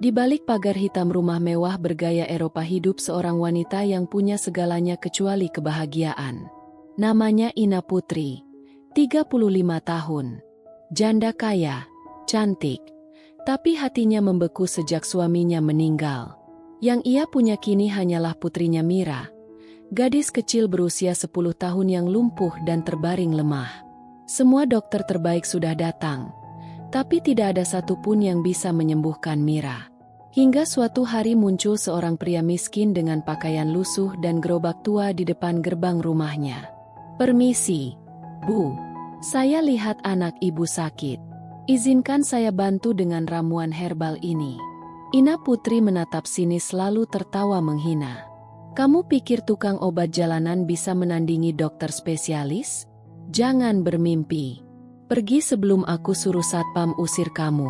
Di balik pagar hitam rumah mewah bergaya Eropa hidup seorang wanita yang punya segalanya kecuali kebahagiaan. Namanya Ina Putri, 35 tahun. Janda kaya, cantik, tapi hatinya membeku sejak suaminya meninggal. Yang ia punya kini hanyalah putrinya Mira, gadis kecil berusia 10 tahun yang lumpuh dan terbaring lemah. Semua dokter terbaik sudah datang, tapi tidak ada satupun yang bisa menyembuhkan Mira. Hingga suatu hari muncul seorang pria miskin dengan pakaian lusuh dan gerobak tua di depan gerbang rumahnya. "Permisi, Bu. Saya lihat anak Ibu sakit. Izinkan saya bantu dengan ramuan herbal ini." Ina Putri menatap sinis lalu tertawa menghina. "Kamu pikir tukang obat jalanan bisa menandingi dokter spesialis? Jangan bermimpi. Pergi sebelum aku suruh satpam usir kamu."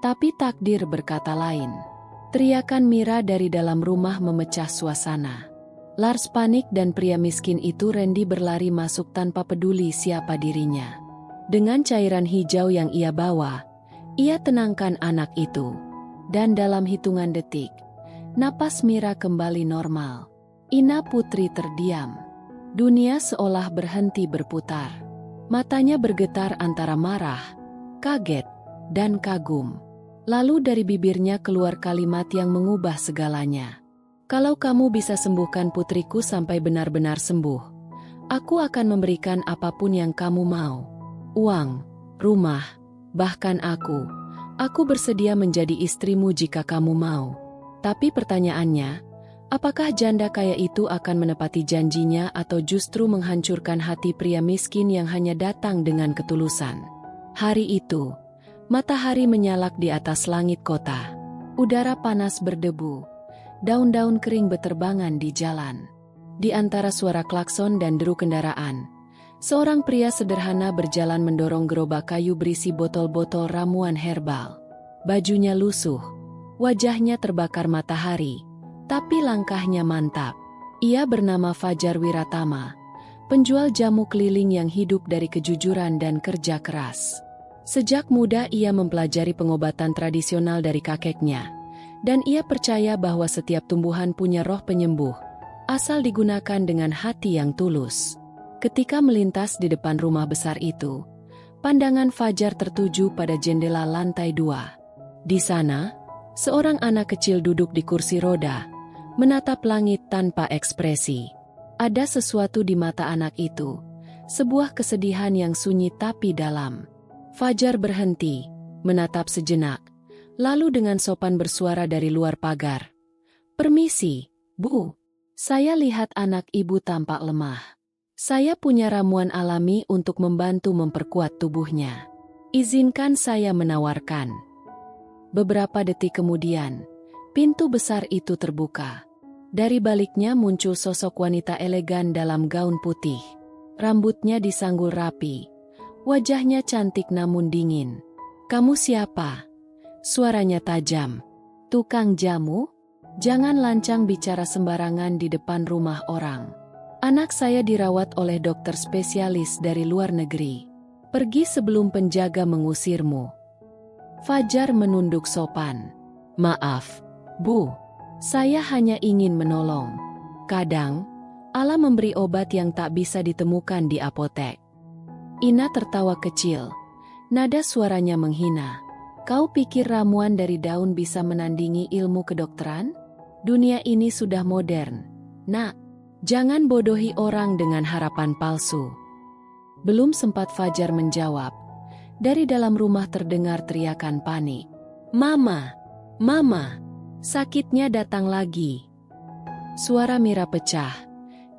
Tapi takdir berkata lain. Teriakan Mira dari dalam rumah memecah suasana. Lars panik dan pria miskin itu Randy berlari masuk tanpa peduli siapa dirinya. Dengan cairan hijau yang ia bawa, ia tenangkan anak itu. Dan dalam hitungan detik, napas Mira kembali normal. Ina Putri terdiam. Dunia seolah berhenti berputar. Matanya bergetar antara marah, kaget, dan kagum. Lalu dari bibirnya keluar kalimat yang mengubah segalanya. "Kalau kamu bisa sembuhkan putriku sampai benar-benar sembuh, aku akan memberikan apapun yang kamu mau. Uang, rumah, bahkan aku. Aku bersedia menjadi istrimu jika kamu mau." Tapi pertanyaannya, apakah janda kaya itu akan menepati janjinya atau justru menghancurkan hati pria miskin yang hanya datang dengan ketulusan? Hari itu, matahari menyalak di atas langit kota. Udara panas berdebu. Daun-daun kering beterbangan di jalan. Di antara suara klakson dan deru kendaraan, seorang pria sederhana berjalan mendorong gerobak kayu berisi botol-botol ramuan herbal. Bajunya lusuh, wajahnya terbakar matahari, tapi langkahnya mantap. Ia bernama Fajar Wiratama, penjual jamu keliling yang hidup dari kejujuran dan kerja keras. Sejak muda ia mempelajari pengobatan tradisional dari kakeknya, dan ia percaya bahwa setiap tumbuhan punya roh penyembuh, asal digunakan dengan hati yang tulus. Ketika melintas di depan rumah besar itu, pandangan Fajar tertuju pada jendela lantai 2. Di sana, seorang anak kecil duduk di kursi roda, menatap langit tanpa ekspresi. Ada sesuatu di mata anak itu, sebuah kesedihan yang sunyi tapi dalam. Fajar berhenti, menatap sejenak, lalu dengan sopan bersuara dari luar pagar. "Permisi, Bu. Saya lihat anak Ibu tampak lemah. Saya punya ramuan alami untuk membantu memperkuat tubuhnya. Izinkan saya menawarkan." Beberapa detik kemudian, pintu besar itu terbuka. Dari baliknya muncul sosok wanita elegan dalam gaun putih. Rambutnya disanggul rapi. Wajahnya cantik namun dingin. "Kamu siapa?" Suaranya tajam. "Tukang jamu? Jangan lancang bicara sembarangan di depan rumah orang. Anak saya dirawat oleh dokter spesialis dari luar negeri. Pergi sebelum penjaga mengusirmu." Fajar menunduk sopan. "Maaf, Bu. Saya hanya ingin menolong. Kadang, Allah memberi obat yang tak bisa ditemukan di apotek." Ina tertawa kecil. Nada suaranya menghina. "Kau pikir ramuan dari daun bisa menandingi ilmu kedokteran? Dunia ini sudah modern. Nak, jangan bodohi orang dengan harapan palsu." Belum sempat Fajar menjawab, dari dalam rumah terdengar teriakan panik. "Mama! Mama! Sakitnya datang lagi!" Suara Mira pecah,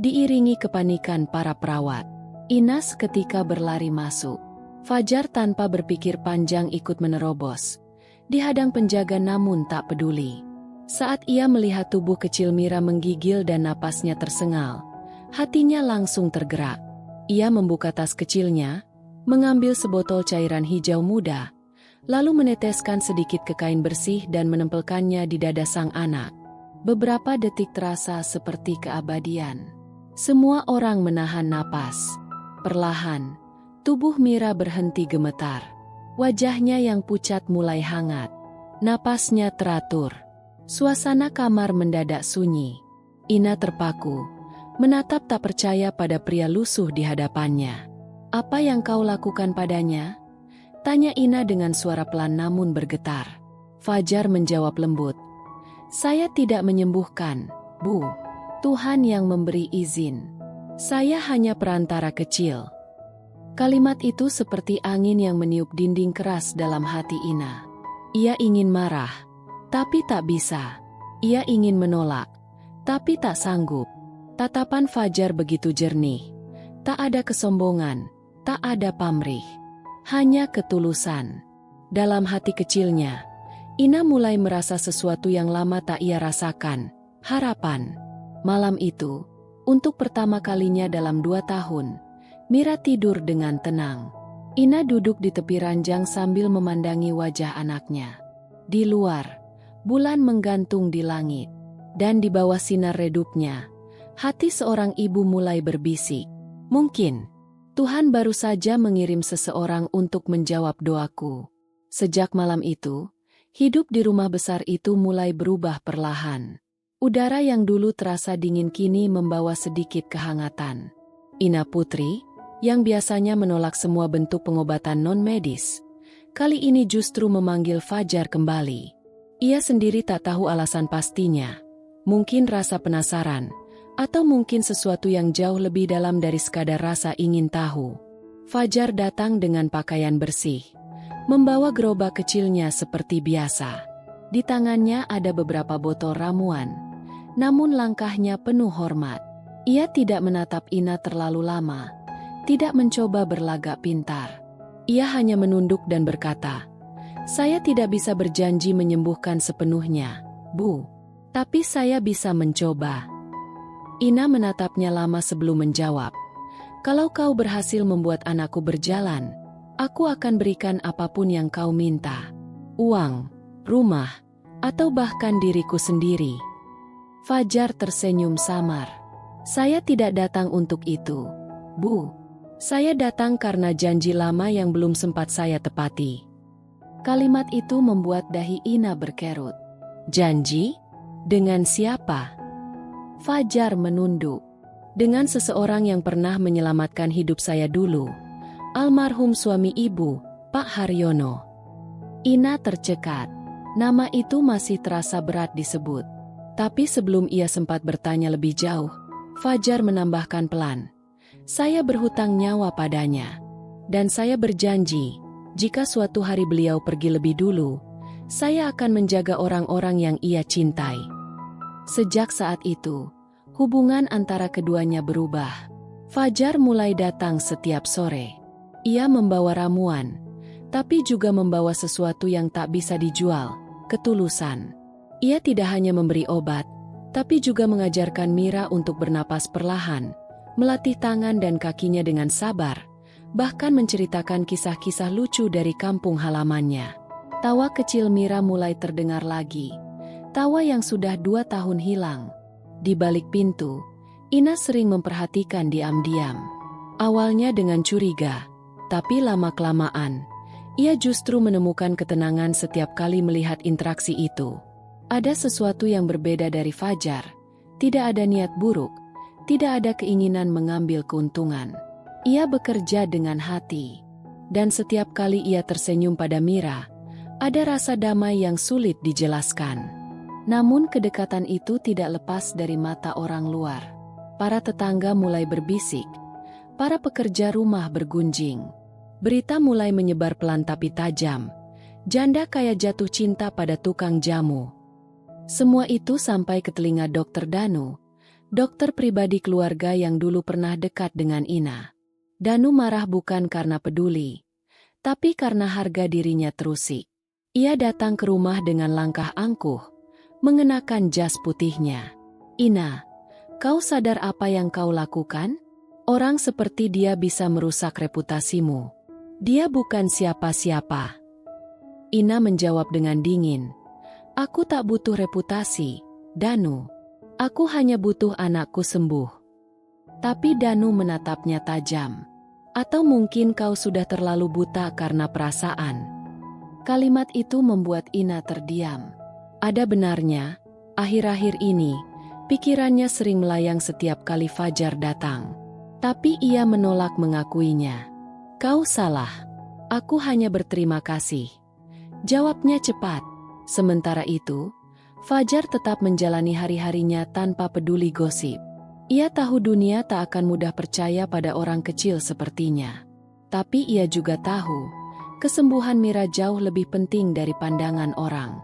diiringi kepanikan para perawat. Ina seketika berlari masuk. Fajar tanpa berpikir panjang ikut menerobos. Dihadang penjaga namun tak peduli. Saat ia melihat tubuh kecil Mira menggigil dan napasnya tersengal, hatinya langsung tergerak. Ia membuka tas kecilnya, mengambil sebotol cairan hijau muda, lalu meneteskan sedikit ke kain bersih dan menempelkannya di dada sang anak. Beberapa detik terasa seperti keabadian. Semua orang menahan napas. Perlahan, tubuh Mira berhenti gemetar. Wajahnya yang pucat mulai hangat. Napasnya teratur. Suasana kamar mendadak sunyi. Ina terpaku, menatap tak percaya pada pria lusuh di hadapannya. "Apa yang kau lakukan padanya?" tanya Ina dengan suara pelan namun bergetar. Fajar menjawab lembut, "Saya tidak menyembuhkan, Bu. Tuhan yang memberi izin. Saya hanya perantara kecil." Kalimat itu seperti angin yang meniup dinding keras dalam hati Ina. Ia ingin marah, tapi tak bisa. Ia ingin menolak, tapi tak sanggup. Tatapan Fajar begitu jernih. Tak ada kesombongan, tak ada pamrih. Hanya ketulusan. Dalam hati kecilnya, Ina mulai merasa sesuatu yang lama tak ia rasakan, harapan. Malam itu, untuk pertama kalinya dalam 2 tahun, Mira tidur dengan tenang. Ina duduk di tepi ranjang sambil memandangi wajah anaknya. Di luar, bulan menggantung di langit. Dan di bawah sinar redupnya, hati seorang ibu mulai berbisik. Mungkin, Tuhan baru saja mengirim seseorang untuk menjawab doaku. Sejak malam itu, hidup di rumah besar itu mulai berubah perlahan. Udara yang dulu terasa dingin kini membawa sedikit kehangatan. Ina Putri, yang biasanya menolak semua bentuk pengobatan non-medis, kali ini justru memanggil Fajar kembali. Ia sendiri tak tahu alasan pastinya. Mungkin rasa penasaran, atau mungkin sesuatu yang jauh lebih dalam dari sekadar rasa ingin tahu. Fajar datang dengan pakaian bersih, membawa gerobak kecilnya seperti biasa. Di tangannya ada beberapa botol ramuan, namun langkahnya penuh hormat. Ia tidak menatap Ina terlalu lama, tidak mencoba berlagak pintar. Ia hanya menunduk dan berkata, "Saya tidak bisa berjanji menyembuhkan sepenuhnya, Bu. Tapi saya bisa mencoba." Ina menatapnya lama sebelum menjawab, "Kalau kau berhasil membuat anakku berjalan, aku akan berikan apapun yang kau minta. Uang, rumah, atau bahkan diriku sendiri." Fajar tersenyum samar. "Saya tidak datang untuk itu, Bu. Saya datang karena janji lama yang belum sempat saya tepati." Kalimat itu membuat dahi Ina berkerut. "Janji? Dengan siapa?" Fajar menunduk. "Dengan seseorang yang pernah menyelamatkan hidup saya dulu. Almarhum suami ibu, Pak Haryono." Ina tercekat. Nama itu masih terasa berat disebut. Tapi sebelum ia sempat bertanya lebih jauh, Fajar menambahkan pelan, "Saya berhutang nyawa padanya. Dan saya berjanji, jika suatu hari beliau pergi lebih dulu, saya akan menjaga orang-orang yang ia cintai." Sejak saat itu, hubungan antara keduanya berubah. Fajar mulai datang setiap sore. Ia membawa ramuan, tapi juga membawa sesuatu yang tak bisa dijual, ketulusan. Ia tidak hanya memberi obat, tapi juga mengajarkan Mira untuk bernapas perlahan, melatih tangan dan kakinya dengan sabar, bahkan menceritakan kisah-kisah lucu dari kampung halamannya. Tawa kecil Mira mulai terdengar lagi, tawa yang sudah 2 tahun hilang. Di balik pintu, Ina sering memperhatikan diam-diam. Awalnya dengan curiga, tapi lama-kelamaan, ia justru menemukan ketenangan setiap kali melihat interaksi itu. Ada sesuatu yang berbeda dari Fajar, tidak ada niat buruk, tidak ada keinginan mengambil keuntungan. Ia bekerja dengan hati. Dan setiap kali ia tersenyum pada Mira, ada rasa damai yang sulit dijelaskan. Namun kedekatan itu tidak lepas dari mata orang luar. Para tetangga mulai berbisik, para pekerja rumah bergunjing. Berita mulai menyebar pelan tapi tajam. Janda kaya jatuh cinta pada tukang jamu. Semua itu sampai ke telinga Dokter Danu, dokter pribadi keluarga yang dulu pernah dekat dengan Ina. Danu marah bukan karena peduli, tapi karena harga dirinya terusik. Ia datang ke rumah dengan langkah angkuh, mengenakan jas putihnya. "Ina, kau sadar apa yang kau lakukan? Orang seperti dia bisa merusak reputasimu. Dia bukan siapa-siapa." Ina menjawab dengan dingin, "Aku tak butuh reputasi, Danu. Aku hanya butuh anakku sembuh." Tapi Danu menatapnya tajam. "Atau mungkin kau sudah terlalu buta karena perasaan?" Kalimat itu membuat Ina terdiam. Ada benarnya, akhir-akhir ini, pikirannya sering melayang setiap kali Fajar datang. Tapi ia menolak mengakuinya. Kau salah. Aku hanya berterima kasih. Jawabnya cepat. Sementara itu, Fajar tetap menjalani hari-harinya tanpa peduli gosip. Ia tahu dunia tak akan mudah percaya pada orang kecil sepertinya. Tapi ia juga tahu, kesembuhan Mira jauh lebih penting dari pandangan orang.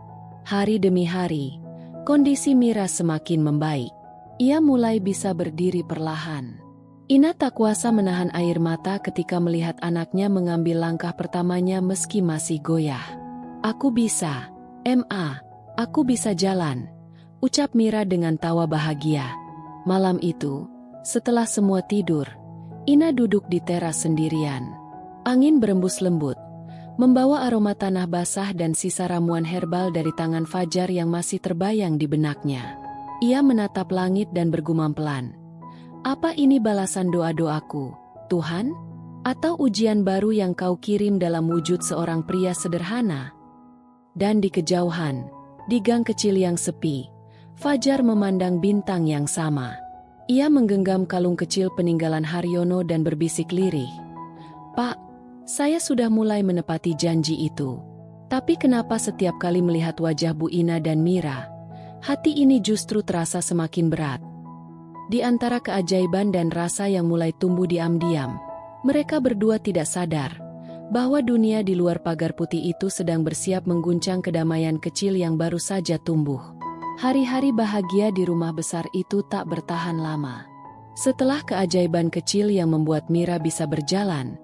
Hari demi hari, kondisi Mira semakin membaik. Ia mulai bisa berdiri perlahan. Ina tak kuasa menahan air mata ketika melihat anaknya mengambil langkah pertamanya meski masih goyah. Aku bisa, Ma, aku bisa jalan, ucap Mira dengan tawa bahagia. Malam itu, setelah semua tidur, Ina duduk di teras sendirian. Angin berembus lembut, membawa aroma tanah basah dan sisa ramuan herbal dari tangan Fajar yang masih terbayang di benaknya. Ia menatap langit dan bergumam pelan. Apa ini balasan doa-doaku, Tuhan? Atau ujian baru yang kau kirim dalam wujud seorang pria sederhana? Dan di kejauhan, di gang kecil yang sepi, Fajar memandang bintang yang sama. Ia menggenggam kalung kecil peninggalan Haryono dan berbisik lirih. Pak, saya sudah mulai menepati janji itu. Tapi kenapa setiap kali melihat wajah Bu Ina dan Mira, hati ini justru terasa semakin berat? Di antara keajaiban dan rasa yang mulai tumbuh diam-diam, mereka berdua tidak sadar bahwa dunia di luar pagar putih itu sedang bersiap mengguncang kedamaian kecil yang baru saja tumbuh. Hari-hari bahagia di rumah besar itu tak bertahan lama. Setelah keajaiban kecil yang membuat Mira bisa berjalan,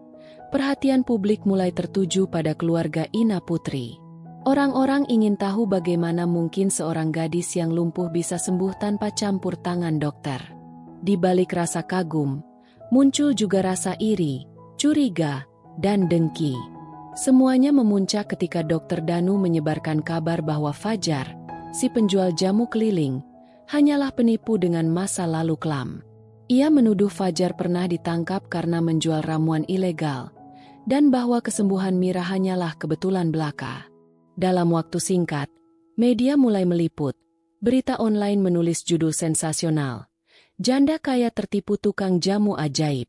perhatian publik mulai tertuju pada keluarga Ina Putri. Orang-orang ingin tahu bagaimana mungkin seorang gadis yang lumpuh bisa sembuh tanpa campur tangan dokter. Di balik rasa kagum, muncul juga rasa iri, curiga, dan dengki. Semuanya memuncak ketika Dokter Danu menyebarkan kabar bahwa Fajar, si penjual jamu keliling, hanyalah penipu dengan masa lalu kelam. Ia menuduh Fajar pernah ditangkap karena menjual ramuan ilegal, dan bahwa kesembuhan Mira hanyalah kebetulan belaka. Dalam waktu singkat, media mulai meliput. Berita online menulis judul sensasional. Janda kaya tertipu tukang jamu ajaib.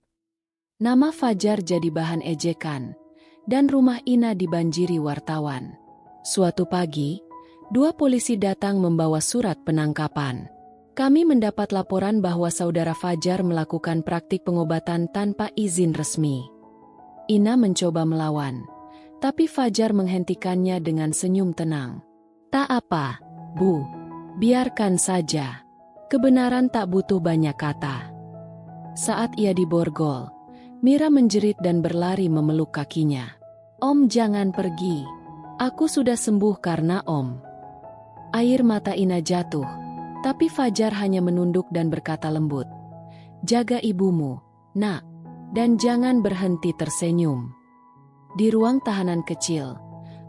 Nama Fajar jadi bahan ejekan, dan rumah Ina dibanjiri wartawan. Suatu pagi, 2 polisi datang membawa surat penangkapan. Kami mendapat laporan bahwa saudara Fajar melakukan praktik pengobatan tanpa izin resmi. Ina mencoba melawan, tapi Fajar menghentikannya dengan senyum tenang. Tak apa, Bu. Biarkan saja. Kebenaran tak butuh banyak kata. Saat ia diborgol, Mira menjerit dan berlari memeluk kakinya. Om, jangan pergi. Aku sudah sembuh karena Om. Air mata Ina jatuh, tapi Fajar hanya menunduk dan berkata lembut. Jaga ibumu, nak, dan jangan berhenti tersenyum. Di ruang tahanan kecil,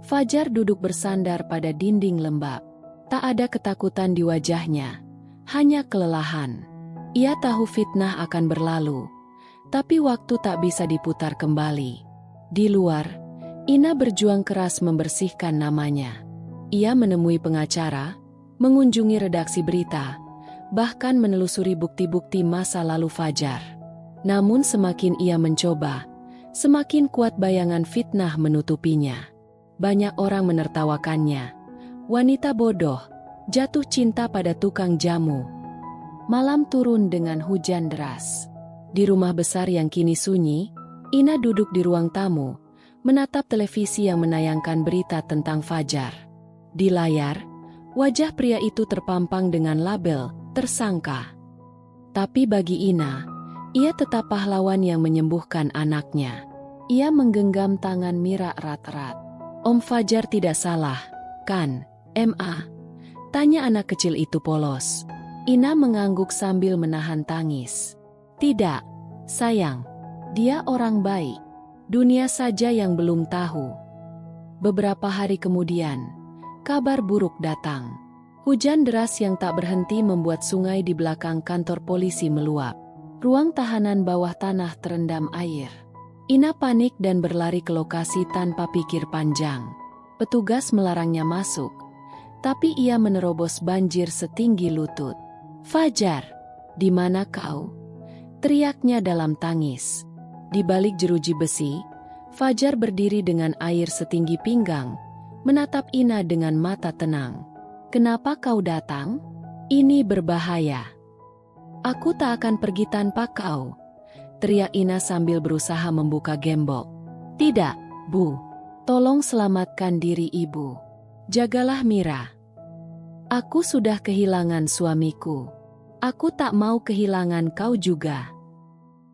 Fajar duduk bersandar pada dinding lembab. Tak ada ketakutan di wajahnya, hanya kelelahan. Ia tahu fitnah akan berlalu, tapi waktu tak bisa diputar kembali. Di luar, Ina berjuang keras membersihkan namanya. Ia menemui pengacara, mengunjungi redaksi berita, bahkan menelusuri bukti-bukti masa lalu Fajar. Namun semakin ia mencoba, semakin kuat bayangan fitnah menutupinya. Banyak orang menertawakannya. Wanita bodoh, jatuh cinta pada tukang jamu. Malam turun dengan hujan deras. Di rumah besar yang kini sunyi, Ina duduk di ruang tamu, menatap televisi yang menayangkan berita tentang Fajar. Di layar, wajah pria itu terpampang dengan label tersangka. Tapi bagi Ina, ia tetap pahlawan yang menyembuhkan anaknya. Ia menggenggam tangan Mira erat-erat. Om Fajar tidak salah, kan, Ma? Tanya anak kecil itu polos. Ina mengangguk sambil menahan tangis. Tidak, sayang. Dia orang baik. Dunia saja yang belum tahu. Beberapa hari kemudian, kabar buruk datang. Hujan deras yang tak berhenti membuat sungai di belakang kantor polisi meluap. Ruang tahanan bawah tanah terendam air. Ina panik dan berlari ke lokasi tanpa pikir panjang. Petugas melarangnya masuk, tapi ia menerobos banjir setinggi lutut. "Fajar, di mana kau?" teriaknya dalam tangis. Di balik jeruji besi, Fajar berdiri dengan air setinggi pinggang, menatap Ina dengan mata tenang. "Kenapa kau datang? Ini berbahaya." "Aku tak akan pergi tanpa kau," teriak Ina sambil berusaha membuka gembok. "Tidak, Bu. Tolong selamatkan diri Ibu. Jagalah Mira. Aku sudah kehilangan suamiku. Aku tak mau kehilangan kau juga."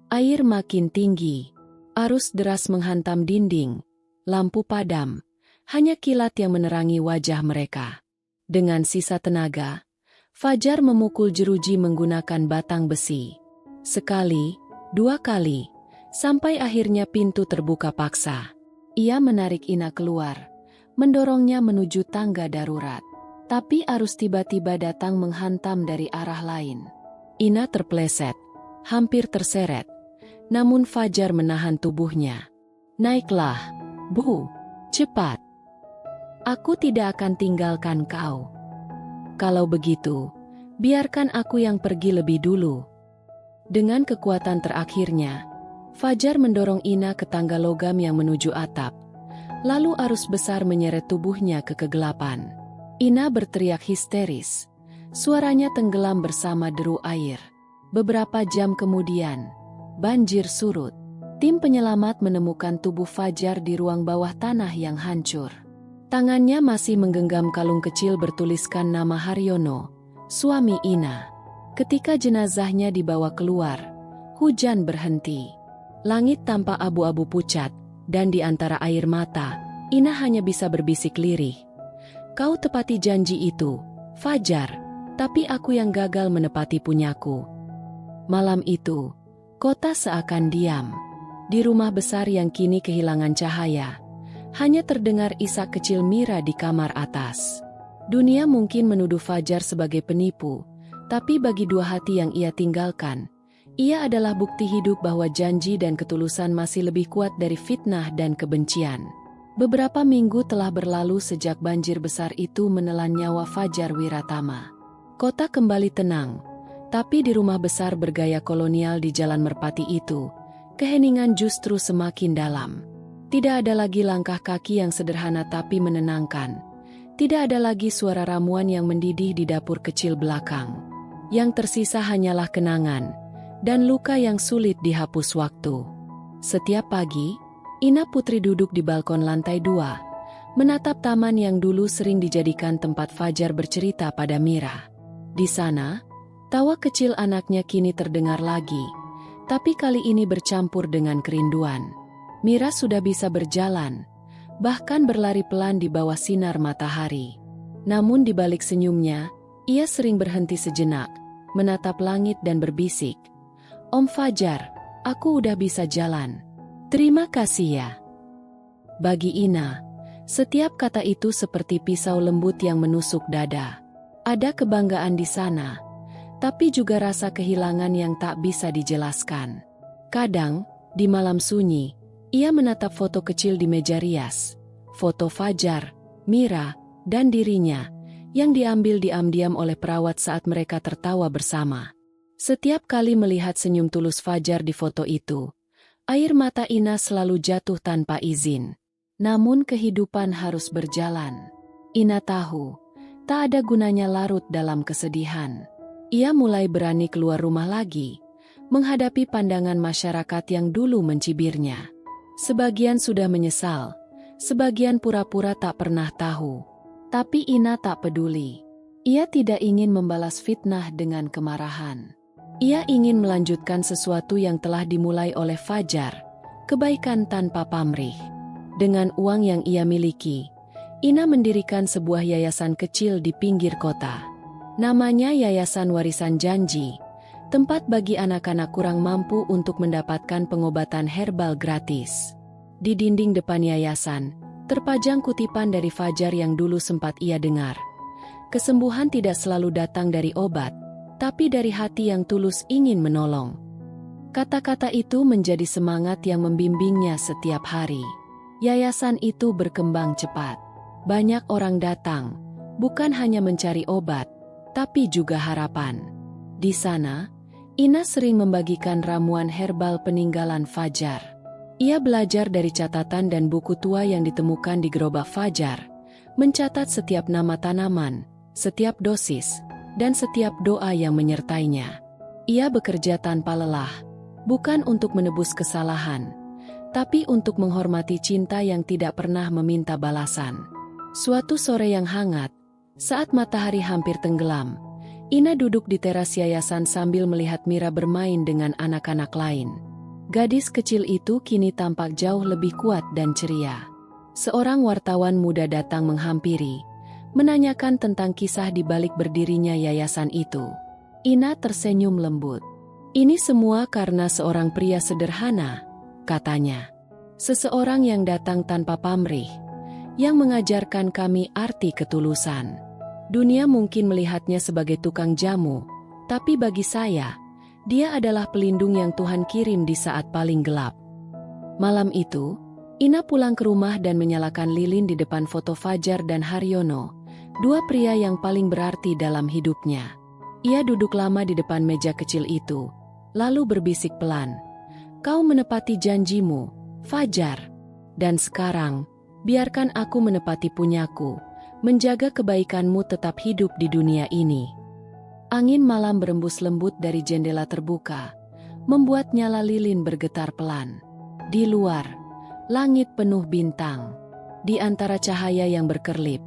Air makin tinggi. Arus deras menghantam dinding. Lampu padam. Hanya kilat yang menerangi wajah mereka. Dengan sisa tenaga, Fajar memukul jeruji menggunakan batang besi. Sekali, dua kali, sampai akhirnya pintu terbuka paksa. Ia menarik Ina keluar, mendorongnya menuju tangga darurat. Tapi arus tiba-tiba datang menghantam dari arah lain. Ina terpleset, hampir terseret. Namun Fajar menahan tubuhnya. "Naiklah, Bu. Cepat. Aku tidak akan tinggalkan kau. Kalau begitu, biarkan aku yang pergi lebih dulu." Dengan kekuatan terakhirnya, Fajar mendorong Ina ke tangga logam yang menuju atap. Lalu arus besar menyeret tubuhnya ke kegelapan. Ina berteriak histeris. Suaranya tenggelam bersama deru air. Beberapa jam kemudian, banjir surut. Tim penyelamat menemukan tubuh Fajar di ruang bawah tanah yang hancur. Tangannya masih menggenggam kalung kecil bertuliskan nama Haryono, suami Ina. Ketika jenazahnya dibawa keluar, hujan berhenti. Langit tampak abu-abu pucat, dan di antara air mata, Ina hanya bisa berbisik lirih. "Kau tepati janji itu, Fajar, tapi aku yang gagal menepati punyaku." Malam itu, kota seakan diam. Di rumah besar yang kini kehilangan cahaya, hanya terdengar isak kecil Mira di kamar atas. Dunia mungkin menuduh Fajar sebagai penipu, tapi bagi dua hati yang ia tinggalkan, ia adalah bukti hidup bahwa janji dan ketulusan masih lebih kuat dari fitnah dan kebencian. Beberapa minggu telah berlalu sejak banjir besar itu menelan nyawa Fajar Wiratama. Kota kembali tenang. Tapi di rumah besar bergaya kolonial di Jalan Merpati itu, keheningan justru semakin dalam. Tidak ada lagi langkah kaki yang sederhana tapi menenangkan. Tidak ada lagi suara ramuan yang mendidih di dapur kecil belakang. Yang tersisa hanyalah kenangan, dan luka yang sulit dihapus waktu. Setiap pagi, Ina Putri duduk di balkon lantai 2, menatap taman yang dulu sering dijadikan tempat Fajar bercerita pada Mira. Di sana, tawa kecil anaknya kini terdengar lagi, tapi kali ini bercampur dengan kerinduan. Mira sudah bisa berjalan, bahkan berlari pelan di bawah sinar matahari. Namun di balik senyumnya, ia sering berhenti sejenak, menatap langit dan berbisik, "Om Fajar, aku udah bisa jalan. Terima kasih ya." Bagi Ina, setiap kata itu seperti pisau lembut yang menusuk dada. Ada kebanggaan di sana, tapi juga rasa kehilangan yang tak bisa dijelaskan. Kadang, di malam sunyi, ia menatap foto kecil di meja rias. Foto Fajar, Mira, dan dirinya, yang diambil diam-diam oleh perawat saat mereka tertawa bersama. Setiap kali melihat senyum tulus Fajar di foto itu, air mata Ina selalu jatuh tanpa izin. Namun kehidupan harus berjalan. Ina tahu, tak ada gunanya larut dalam kesedihan. Ia mulai berani keluar rumah lagi, menghadapi pandangan masyarakat yang dulu mencibirnya. Sebagian sudah menyesal, sebagian pura-pura tak pernah tahu. Tapi Ina tak peduli. Ia tidak ingin membalas fitnah dengan kemarahan. Ia ingin melanjutkan sesuatu yang telah dimulai oleh Fajar, kebaikan tanpa pamrih. Dengan uang yang ia miliki, Ina mendirikan sebuah yayasan kecil di pinggir kota. Namanya Yayasan Warisan Janji, tempat bagi anak-anak kurang mampu untuk mendapatkan pengobatan herbal gratis. Di dinding depan yayasan, terpajang kutipan dari Fajar yang dulu sempat ia dengar. Kesembuhan tidak selalu datang dari obat, tapi dari hati yang tulus ingin menolong. Kata-kata itu menjadi semangat yang membimbingnya setiap hari. Yayasan itu berkembang cepat. Banyak orang datang, bukan hanya mencari obat, tapi juga harapan. Di sana, Ina sering membagikan ramuan herbal peninggalan Fajar. Ia belajar dari catatan dan buku tua yang ditemukan di gerobak Fajar, mencatat setiap nama tanaman, setiap dosis, dan setiap doa yang menyertainya. Ia bekerja tanpa lelah, bukan untuk menebus kesalahan, tapi untuk menghormati cinta yang tidak pernah meminta balasan. Suatu sore yang hangat, saat matahari hampir tenggelam, Ina duduk di teras yayasan sambil melihat Mira bermain dengan anak-anak lain. Gadis kecil itu kini tampak jauh lebih kuat dan ceria. Seorang wartawan muda datang menghampiri, menanyakan tentang kisah di balik berdirinya yayasan itu. Ina tersenyum lembut. "Ini semua karena seorang pria sederhana," katanya. "Seseorang yang datang tanpa pamrih, yang mengajarkan kami arti ketulusan. Dunia mungkin melihatnya sebagai tukang jamu, tapi bagi saya, dia adalah pelindung yang Tuhan kirim di saat paling gelap." Malam itu, Ina pulang ke rumah dan menyalakan lilin di depan foto Fajar dan Haryono, dua pria yang paling berarti dalam hidupnya. Ia duduk lama di depan meja kecil itu, lalu berbisik pelan, "Kau menepati janjimu, Fajar. Dan sekarang, biarkan aku menepati punyaku, menjaga kebaikanmu tetap hidup di dunia ini." Angin malam berembus lembut dari jendela terbuka, membuat nyala lilin bergetar pelan. Di luar, langit penuh bintang. Di antara cahaya yang berkerlip,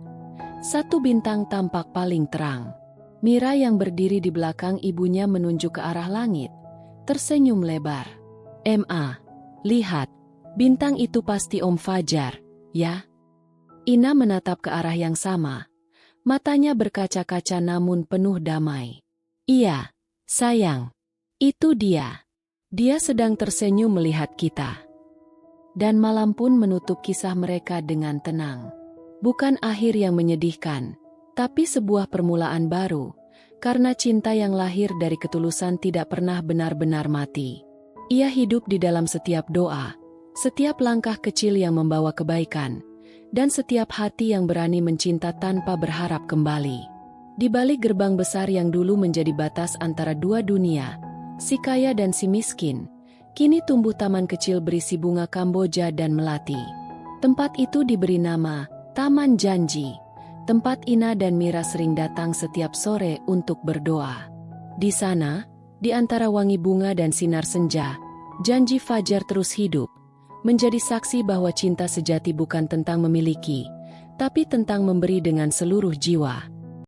satu bintang tampak paling terang. Mira yang berdiri di belakang ibunya menunjuk ke arah langit, tersenyum lebar. "Ma, lihat, bintang itu pasti Om Fajar, ya?" Ina menatap ke arah yang sama. Matanya berkaca-kaca namun penuh damai. "Iya, sayang. Itu dia. Dia sedang tersenyum melihat kita." Dan malam pun menutup kisah mereka dengan tenang. Bukan akhir yang menyedihkan, tapi sebuah permulaan baru, karena cinta yang lahir dari ketulusan tidak pernah benar-benar mati. Ia hidup di dalam setiap doa, setiap langkah kecil yang membawa kebaikan, dan setiap hati yang berani mencinta tanpa berharap kembali. Di balik gerbang besar yang dulu menjadi batas antara dua dunia, si kaya dan si miskin, kini tumbuh taman kecil berisi bunga Kamboja dan melati. Tempat itu diberi nama Taman Janji, tempat Ina dan Mira sering datang setiap sore untuk berdoa. Di sana, di antara wangi bunga dan sinar senja, janji Fajar terus hidup, menjadi saksi bahwa cinta sejati bukan tentang memiliki, tapi tentang memberi dengan seluruh jiwa.